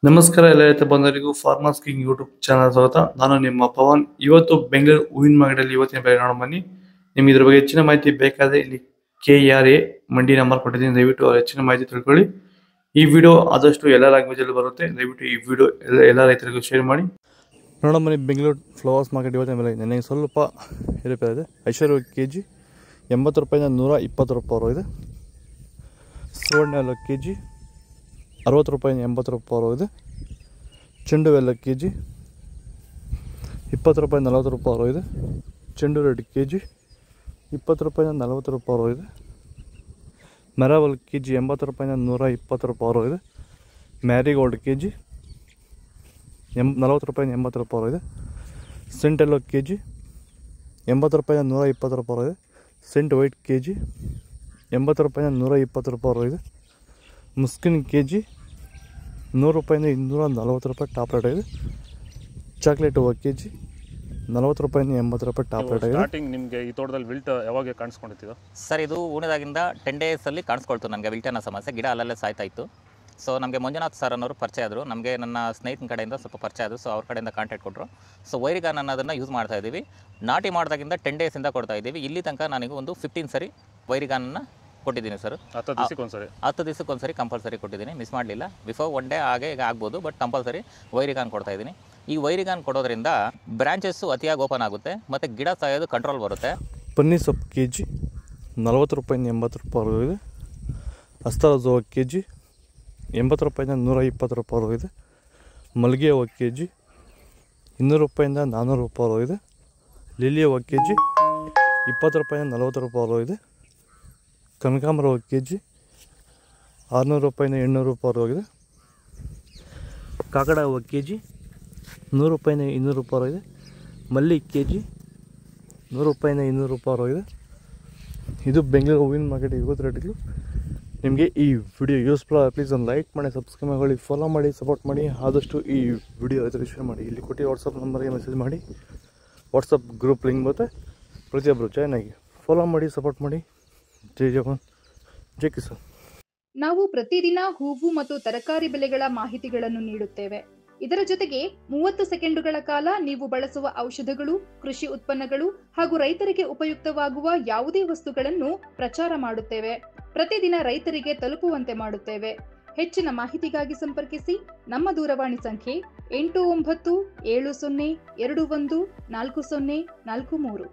ನಮಸ್ಕಾರ ಎಲ್ಲ ರೈತ ಬಂಧುಗಳಿಗೂ ಫಾರ್ಮರ್ಸ್ ಕಿಂಗ್ ಯೂಟ್ಯೂಬ್ ಚಾನಲ್ ಸ್ವಾಗತ. ನಾನು ನಿಮ್ಮ ಪವನ್. ಇವತ್ತು ಬೆಂಗಳೂರು ಹೂವಿನ ಮಾರ್ಕೆಟಲ್ಲಿ ಇವತ್ತಿನ ಬೆಲೆ ನೋಡೋಣ ಬನ್ನಿ. ನಿಮ್ಗೆ ಇದ್ರ ಬಗ್ಗೆ ಹೆಚ್ಚಿನ ಮಾಹಿತಿ ಬೇಕಾದ್ರೆ ಇಲ್ಲಿ KRA ಮಂಡಿ ನಂಬರ್ ಕೊಟ್ಟಿದ್ದೀನಿ, ದಯವಿಟ್ಟು ಹೆಚ್ಚಿನ ಮಾಹಿತಿ ತಿಳ್ಕೊಳ್ಳಿ. ಈ ವಿಡಿಯೋ ಆದಷ್ಟು ಎಲ್ಲ ಲ್ಯಾಂಗ್ವೇಜ್ ಅಲ್ಲಿ ಬರುತ್ತೆ, ದಯವಿಟ್ಟು ಈ ವಿಡಿಯೋ ಎಲ್ಲ ರೈತರಿಗೂ ಶೇರ್ ಮಾಡಿ. ನೋಡೋಣ ಬನ್ನಿ, ಬೆಂಗಳೂರು ಫ್ಲವರ್ಸ್ ಮಾರ್ಕೆಟ್ ಇವತ್ತಿನ ಬೆಲೆ ನನಗೆ ಸ್ವಲ್ಪ ಏರುಪೇರು ಇದೆ. ಐಶ್ವರ್ಯ kg 80 ರೂಪಾಯಿಂದ 120 ರೂಪಾಯಿ ಇದೆ. ಸುವರ್ಣ ಎಲ್ಲ kg 60 ರೂಪಾಯಿಂದ 80 ರೂಪಾಯಿ ಇದೆ. ಚೆಂಡು ಎಲ್ಲ kg 20 ರೂಪಾಯಿಂದ 40 ರೂಪಾಯಿ ಇದೆ. ಚೆಂಡು ರೆಡ್ kg 20 ರೂಪಾಯಿಂದ 40 ರೂಪಾಯಿ ಇದೆ. ಮೆರಾವಲ್ kg 80 ರೂಪಾಯಿಂದ 120 ರೂಪಾಯಿ ಇದೆ. ಮ್ಯಾರಿಗೋಲ್ಡ್ kg 40 ರೂಪಾಯಿಂದ 80 ರೂಪಾಯಿ ಇದೆ. ಸೆಂಟ್ ಎಲ್ಲೋ kg 80 ರೂಪಾಯಿಂದ 120 ರೂಪಾಯಿ ಇದೆ. ಸೆಂಟ್ ವೈಟ್ kg 80 ರೂಪಾಯಿಂದ 120 ರೂಪಾಯಿ ಇದೆ. ಮುಸ್ಕಿನ್ kg 100 ರೂಪಾಯಿಂದ 240 ರೂಪಾಯಿ ಟಾಪ್ ರೇಟ್ ಇದೆ. ಚಾಕ್ಲೇಟ್ ಹೂವು kg 40 ರೂಪಾಯಿಂದ 80 ರೂಪಾಯಿ ಟಾಪ್ ರೇಟ್ ಇದೆ. ಸ್ಟಾರ್ಟಿಂಗ್ ನಿಮಗೆ ಈ ತೋಟದಲ್ಲಿ ವಿಲ್ಟ್ ಯಾವಾಗ ಕಾಣಿಸ್ಕೊಂಡಿತ್ತು ಸರ್? ಇದು ಹೂಣಿದಾಗಿಂದ 10 ಡೇಸಲ್ಲಿ ಕಾಣಿಸ್ಕೊಳ್ತು ನನಗೆ ವಿಲ್ಟ್ ಅನ್ನೋ ಸಮಸ್ಯೆ. ಗಿಡ ಅಲ್ಲಲ್ಲೇ ಸಾಯ್ತಾ ಇತ್ತು. ಸೊ ನಮಗೆ ಮಂಜುನಾಥ್ ಸರ್ ಅನ್ನೋರು ಪರಿಚಯ ಆದರು, ನಮಗೆ ನನ್ನ ಸ್ನೇಹಿತನ ಕಡೆಯಿಂದ ಸ್ವಲ್ಪ ಪರಿಚಯ ಆದರು. ಸೊ ಅವ್ರ ಕಡೆಯಿಂದ ಕಾಂಟ್ಯಾಕ್ಟ್ ಕೊಟ್ಟರು. ಸೊ ವೈರಿಗಾನ್ ಅನ್ನೋದನ್ನು ಯೂಸ್ ಮಾಡ್ತಾ ಇದ್ದೀವಿ. ನಾಟಿ ಮಾಡಿದಾಗಿಂದ 10 ಡೇಸಿಂದ ಕೊಡ್ತಾ ಇದ್ದೀವಿ. ಇಲ್ಲಿ ತನಕ ನನಗೆ ಒಂದು 15 ಸರಿ ವೈರಿಗಾನನ್ನು ಕೊಟ್ಟಿದ್ದೀನಿ ಸರ್. 10 ದಿವಸಕ್ಕೆ ಒಂದ್ಸರಿ ಕಂಪಲ್ಸರಿ ಕೊಟ್ಟಿದ್ದೀನಿ, ಮಿಸ್ ಮಾಡಲಿಲ್ಲ. ಬಿಫೋರ್ 1 ಡೇ ಹಾಗೆ ಈಗ ಆಗ್ಬೋದು, ಬಟ್ ಕಂಪಲ್ಸರಿ ವೈರಿಗಾನ್ ಕೊಡ್ತಾ ಇದ್ದೀನಿ. ಈ ವೈರಿಗಾನ್ ಕೊಡೋದ್ರಿಂದ ಬ್ರಾಂಚಸ್ಸು ಅತಿಯಾಗಿ ಓಪನ್ ಆಗುತ್ತೆ ಮತ್ತು ಗಿಡ ಸಾಯೋದು ಕಂಟ್ರೋಲ್ ಬರುತ್ತೆ. ಪನ್ನೀರ್ ಸೊಪ್ಪು kg 40 ರೂಪಾಯಿಂದ 80 ರೂಪಾಯಿ ಇದೆ. ಅಸ್ತಾರಸ್ ಹೂವು kg 80 ರೂಪಾಯಿಂದ 120 ರೂಪಾಯಿ ಇದೆ. ಮಲ್ಲಿಗೆ ಹೂವು kg 200 ರೂಪಾಯಿಂದ 400 ರೂಪಾಯಿ ಇದೆ. ಲಿಲಿ ಹೂವು kg 20 ರೂಪಾಯಿಂದ 40 ರೂಪಾಯಿ ಇದೆ. ಕನಕಾಂಬರ ಹೂವು kg 600 ರೂಪಾಯಿಂದ 800 ರೂಪಾಯಿ ಇದೆ. ಕಾಕಡ ಹೂವು kg 100 ರೂಪಾಯಿಂದ 200 ರೂಪಾಯಿ ಇದೆ. ಮಲ್ಲಿ kg 100 ರೂಪಾಯಿಂದ 200 ರೂಪಾಯಿ ಇದೆ. ಇದು ಬೆಂಗಳೂರು ಹೂವಿನ ಮಾರ್ಕೆಟ್ ಇವತ್ತು ರೇಟ್ಗಳು. ನಿಮಗೆ ಈ ವಿಡಿಯೋ ಯೂಸ್ಫುಲ್ ಪ್ಲೀಸ್ ಒಂದು ಲೈಕ್ ಮಾಡಿ, ಸಬ್ಸ್ಕ್ರೈಬ್ ಮಾಡಿ, ಫಾಲೋ ಮಾಡಿ, ಸಪೋರ್ಟ್ ಮಾಡಿ. ಆದಷ್ಟು ಈ ವಿಡಿಯೋ ರೈತರಿಗೆ ಶೇರ್ ಮಾಡಿ. ಇಲ್ಲಿ ಕೊಟ್ಟು ವಾಟ್ಸಪ್ ನಂಬರ್ಗೆ ಮೆಸೇಜ್ ಮಾಡಿ. ವಾಟ್ಸಪ್ ಗ್ರೂಪ್ ಲಿಂಕ್ ಬರುತ್ತೆ, ಪ್ರತಿಯೊಬ್ಬರು ಜಾಯ್ನ್ ಆಗಿ ಫಾಲೋ ಮಾಡಿ, ಸಪೋರ್ಟ್ ಮಾಡಿ. ಜೈ ಜವಾನ್, ಜೈ ಕಿಸಾನ್. ನಾವು ಪ್ರತಿದಿನ ಹೂವು ಮತ್ತು ತರಕಾರಿ ಬೆಲೆಗಳ ಮಾಹಿತಿಗಳನ್ನು ನೀಡುತ್ತೇವೆ. ಇದರ ಜೊತೆಗೆ 30 ಸೆಕೆಂಡುಗಳ ಕಾಲ ನೀವು ಬಳಸುವ ಔಷಧಗಳು, ಕೃಷಿ ಉತ್ಪನ್ನಗಳು ಹಾಗೂ ರೈತರಿಗೆ ಉಪಯುಕ್ತವಾಗುವ ಯಾವುದೇ ವಸ್ತುಗಳನ್ನು ಪ್ರಚಾರ ಮಾಡುತ್ತೇವೆ. ಪ್ರತಿದಿನ ರೈತರಿಗೆ ತಲುಪುವಂತೆ ಮಾಡುತ್ತೇವೆ. ಹೆಚ್ಚಿನ ಮಾಹಿತಿಗಾಗಿ ಸಂಪರ್ಕಿಸಿ. ನಮ್ಮ ದೂರವಾಣಿ ಸಂಖ್ಯೆ 8970214043.